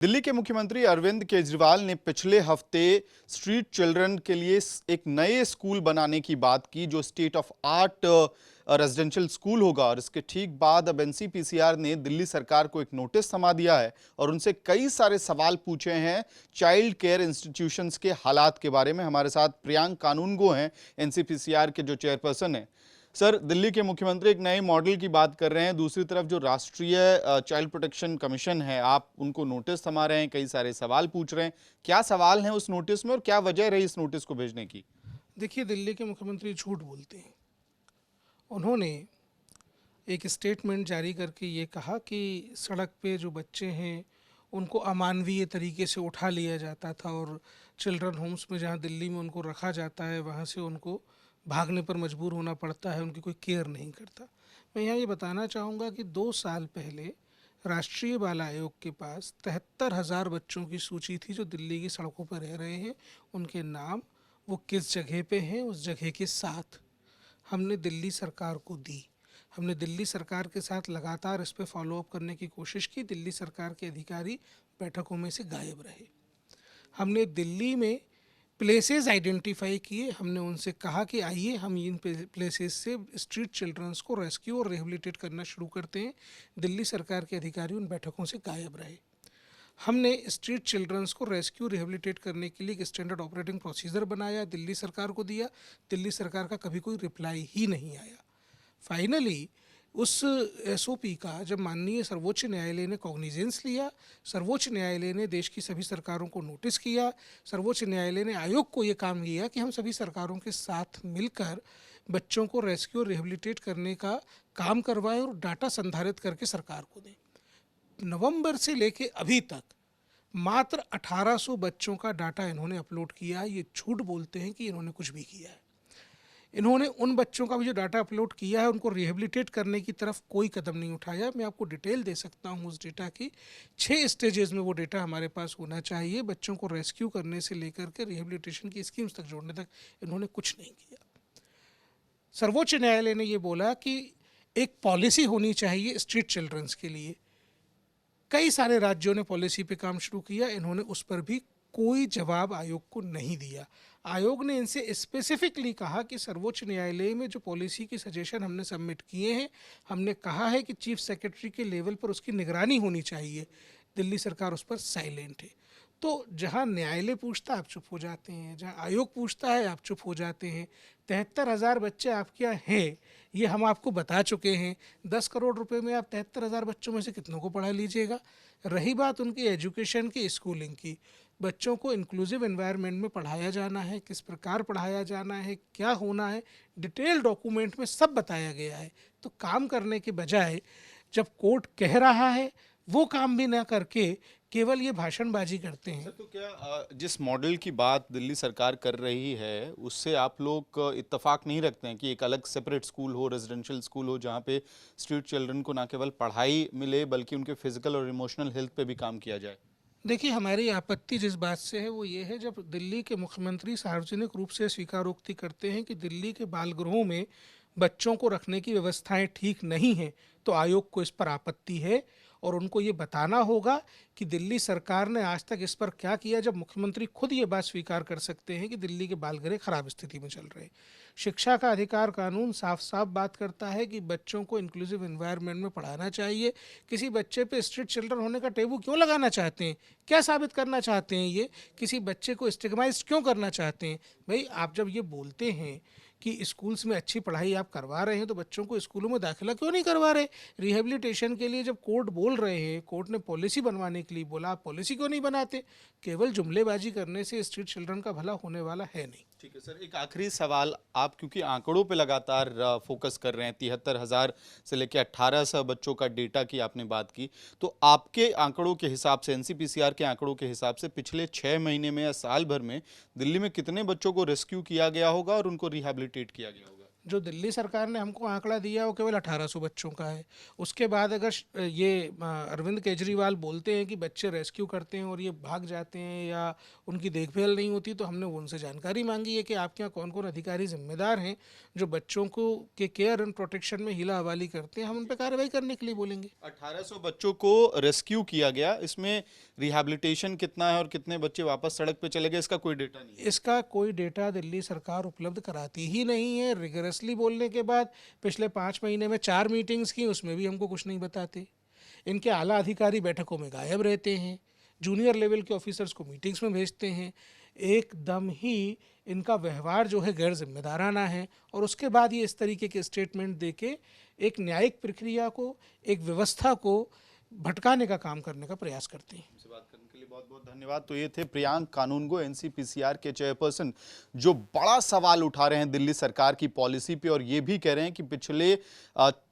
दिल्ली के मुख्यमंत्री अरविंद केजरीवाल ने पिछले हफ्ते स्ट्रीट चिल्ड्रन के लिए एक नए स्कूल बनाने की बात की, जो state of art residential school होगा। और इसके ठीक बाद अब एनसीपीसीआर ने दिल्ली सरकार को एक नोटिस थमा दिया है और उनसे कई सारे सवाल पूछे हैं चाइल्ड केयर इंस्टीट्यूशंस के हालात के बारे में। हमारे साथ प्रियांक कानूनगो हैं, एनसीपीसीआर के जो चेयरपर्सन हैं। सर, दिल्ली के मुख्यमंत्री एक नए मॉडल की बात कर रहे हैं, दूसरी तरफ जो राष्ट्रीय चाइल्ड प्रोटेक्शन कमीशन है, आप उनको नोटिस थमा रहे हैं, कई सारे सवाल पूछ रहे हैं। क्या सवाल हैं उस नोटिस में और क्या वजह रही इस नोटिस को भेजने की? देखिए, दिल्ली के मुख्यमंत्री झूठ बोलते हैं। उन्होंने एक स्टेटमेंट जारी करके ये कहा कि सड़क पे जो बच्चे हैं उनको अमानवीय तरीके से उठा लिया जाता था और चिल्ड्रन होम्स में जहाँ दिल्ली में उनको रखा जाता है वहाँ से उनको भागने पर मजबूर होना पड़ता है, उनकी कोई केयर नहीं करता। मैं यहाँ ये बताना चाहूँगा कि 2 साल पहले राष्ट्रीय बाल आयोग के पास 73,000 बच्चों की सूची थी जो दिल्ली की सड़कों पर रह रहे हैं, उनके नाम, वो किस जगह पे हैं, उस जगह के साथ हमने दिल्ली सरकार को दी। हमने दिल्ली सरकार के साथ लगातार इस पे फॉलो अप करने की कोशिश की। दिल्ली सरकार के अधिकारी बैठकों में से गायब रहे। हमने दिल्ली में प्लेसेस आइडेंटिफाई किए। हमने उनसे कहा कि आइए हम इन प्लेसेस से स्ट्रीट चिल्ड्रंस को रेस्क्यू और रिहेबिलिटेट करना शुरू करते हैं। दिल्ली सरकार के अधिकारी उन बैठकों से गायब रहे। हमने स्ट्रीट चिल्ड्रंस को रेस्क्यू रिहेबिलिटेट करने के लिए एक स्टैंडर्ड ऑपरेटिंग प्रोसीजर बनाया, दिल्ली सरकार को दिया। दिल्ली सरकार का कभी कोई रिप्लाई ही नहीं आया। फाइनली उस एसओपी का जब माननीय सर्वोच्च न्यायालय ने कॉग्निजेंस लिया, सर्वोच्च न्यायालय ने देश की सभी सरकारों को नोटिस किया, सर्वोच्च न्यायालय ने आयोग को ये काम किया कि हम सभी सरकारों के साथ मिलकर बच्चों को रेस्क्यू और रिहेबिलिटेट करने का काम करवाएं और डाटा संधारित करके सरकार को दें। नवंबर से लेके अभी तक मात्र 1800 बच्चों का डाटा इन्होंने अपलोड किया। ये झूठ बोलते हैं कि इन्होंने कुछ भी किया है। इन्होंने उन बच्चों का भी जो डाटा अपलोड किया है उनको रिहेबिलिटेट करने की तरफ कोई कदम नहीं उठाया। मैं आपको डिटेल दे सकता हूँ उस डेटा की। 6 स्टेजेस में वो डेटा हमारे पास होना चाहिए। बच्चों को रेस्क्यू करने से लेकर के रिहेबिलिटेशन की स्कीम्स तक जोड़ने तक इन्होंने कुछ नहीं किया। सर्वोच्च न्यायालय ने ये बोला कि एक पॉलिसी होनी चाहिए स्ट्रीट चिल्ड्रंस के लिए। कई सारे राज्यों ने पॉलिसी पे काम शुरू किया, इन्होंने उस पर भी कोई जवाब आयोग को नहीं दिया। आयोग ने इनसे स्पेसिफिकली कहा कि सर्वोच्च न्यायालय में जो पॉलिसी की सजेशन हमने सबमिट किए हैं, हमने कहा है कि चीफ सेक्रेटरी के लेवल पर उसकी निगरानी होनी चाहिए। दिल्ली सरकार उस पर साइलेंट है। तो जहां न्यायालय पूछता है आप चुप हो जाते हैं, जहां आयोग पूछता है आप चुप हो जाते हैं। 73,000 बच्चे आपके यहाँ हैं, ये हम आपको बता चुके हैं। 10 करोड़ रुपए में आप 73,000 बच्चों में से कितनों को पढ़ा लीजिएगा। रही बात उनकी एजुकेशन की, स्कूलिंग की, बच्चों को इंक्लूसिव एनवायरनमेंट में पढ़ाया जाना है, किस प्रकार पढ़ाया जाना है, क्या होना है, डिटेल डॉक्यूमेंट में सब बताया गया है। तो काम करने के बजाय जब कोर्ट कह रहा है वो काम भी ना करके केवल ये भाषणबाजी करते हैं। सर, तो क्या जिस मॉडल की बात दिल्ली सरकार कर रही है उससे आप लोग इत्तेफाक नहीं रखते हैं कि एक अलग सेपरेट स्कूल हो, रेजिडेंशियल स्कूल हो, जहाँ पे स्ट्रीट चिल्ड्रन को ना केवल पढ़ाई मिले बल्कि उनके फिजिकल और इमोशनल हेल्थ पे भी काम किया जाए? देखिए, हमारी आपत्ति जिस बात से है वो ये है, जब दिल्ली के मुख्यमंत्री सार्वजनिक रूप से स्वीकारोक्ति करते हैं कि दिल्ली के बाल गृहों में बच्चों को रखने की व्यवस्थाएं ठीक नहीं हैं, तो आयोग को इस पर आपत्ति है और उनको ये बताना होगा कि दिल्ली सरकार ने आज तक इस पर क्या किया। जब मुख्यमंत्री खुद ये बात स्वीकार कर सकते हैं कि दिल्ली के बाल गृह खराब स्थिति में चल रहे हैं। शिक्षा का अधिकार कानून साफ साफ बात करता है कि बच्चों को इंक्लूसिव एनवायरनमेंट में पढ़ाना चाहिए। किसी बच्चे पे स्ट्रीट चिल्ड्रन होने का टेबू क्यों लगाना चाहते हैं? क्या साबित करना चाहते हैं? ये किसी बच्चे को स्टिग्माइज्ड क्यों करना चाहते हैं? भाई, आप जब ये बोलते हैं कि स्कूल्स में अच्छी पढ़ाई आप करवा रहे हैं तो बच्चों को स्कूलों में दाखिला क्यों नहीं करवा रहे? रिहेबिलिटेशन के लिए जब कोर्ट बोल रहे हैं, कोर्ट ने पॉलिसी बनवाने के लिए बोला, आप पॉलिसी क्यों नहीं बनाते? केवल जुमलेबाजी करने से स्ट्रीट चिल्ड्रन का भला होने वाला है नहीं। ठीक है सर, एक आखिरी सवाल, आप क्योंकि आंकड़ों पे लगातार फोकस कर रहे हैं, 73,000 से लेकर 1800 बच्चों का डेटा की आपने बात की, तो आपके आंकड़ों के हिसाब से, एनसीपीसीआर के आंकड़ों के हिसाब से पिछले 6 महीने में या साल भर में दिल्ली में कितने बच्चों को रेस्क्यू किया गया होगा और उनको रिहैबिलिटेट किया गया होगा? जो दिल्ली सरकार ने हमको आंकड़ा दिया वो केवल 1800 बच्चों का है। उसके बाद अगर ये अरविंद केजरीवाल बोलते हैं कि बच्चे रेस्क्यू करते हैं और ये भाग जाते हैं या उनकी देखभाल नहीं होती, तो हमने उनसे जानकारी मांगी है कि आपके यहाँ कौन कौन अधिकारी जिम्मेदार हैं जो बच्चों को के केयर एंड प्रोटेक्शन में हीला हवाली करते हैं। हम उन पर कार्रवाई करने के लिए बोलेंगे। 1800 बच्चों को रेस्क्यू किया गया, इसमें रिहैबिलिटेशन कितना है और कितने बच्चे वापस सड़क पे चले गए, इसका कोई डेटा नहीं है। इसका कोई डेटा दिल्ली सरकार उपलब्ध कराती ही नहीं है। रिगरसली बोलने के बाद पिछले 5 महीने में 4 मीटिंग्स की, उसमें भी हमको कुछ नहीं बताते। इनके आला अधिकारी बैठकों में गायब रहते हैं, जूनियर लेवल के ऑफिसर्स को मीटिंग्स में भेजते हैं। एकदम ही इनका व्यवहार जो है गैर जिम्मेदाराना है, और उसके बाद ये इस तरीके के स्टेटमेंट देके एक न्यायिक प्रक्रिया को, एक व्यवस्था को भटकाने का काम करने का प्रयास करते हैं। से बात करने के लिए बहुत बहुत धन्यवाद। तो ये थे प्रियांक कानूनगो, एनसीपीसीआर के चेयरपर्सन, जो बड़ा सवाल उठा रहे हैं दिल्ली सरकार की पॉलिसी पे, और ये भी कह रहे हैं कि पिछले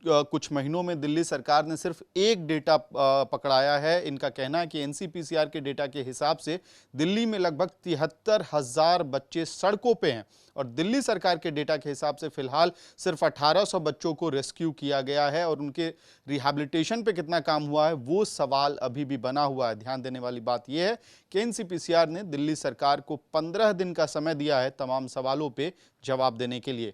कुछ महीनों में दिल्ली सरकार ने सिर्फ एक डेटा पकड़ाया है। इनका कहना है कि एनसीपीसीआर के डेटा के हिसाब से दिल्ली में लगभग 73,000 बच्चे सड़कों पे हैं, और दिल्ली सरकार के डेटा के हिसाब से फिलहाल सिर्फ 1800 बच्चों को रेस्क्यू किया गया है, और उनके रिहैबिलिटेशन पे कितना काम हुआ है वो सवाल अभी भी बना हुआ है। ध्यान देने वाली बात यह है कि एनसीपीसीआर ने दिल्ली सरकार को 15 दिन का समय दिया है तमाम सवालों पे जवाब देने के लिए।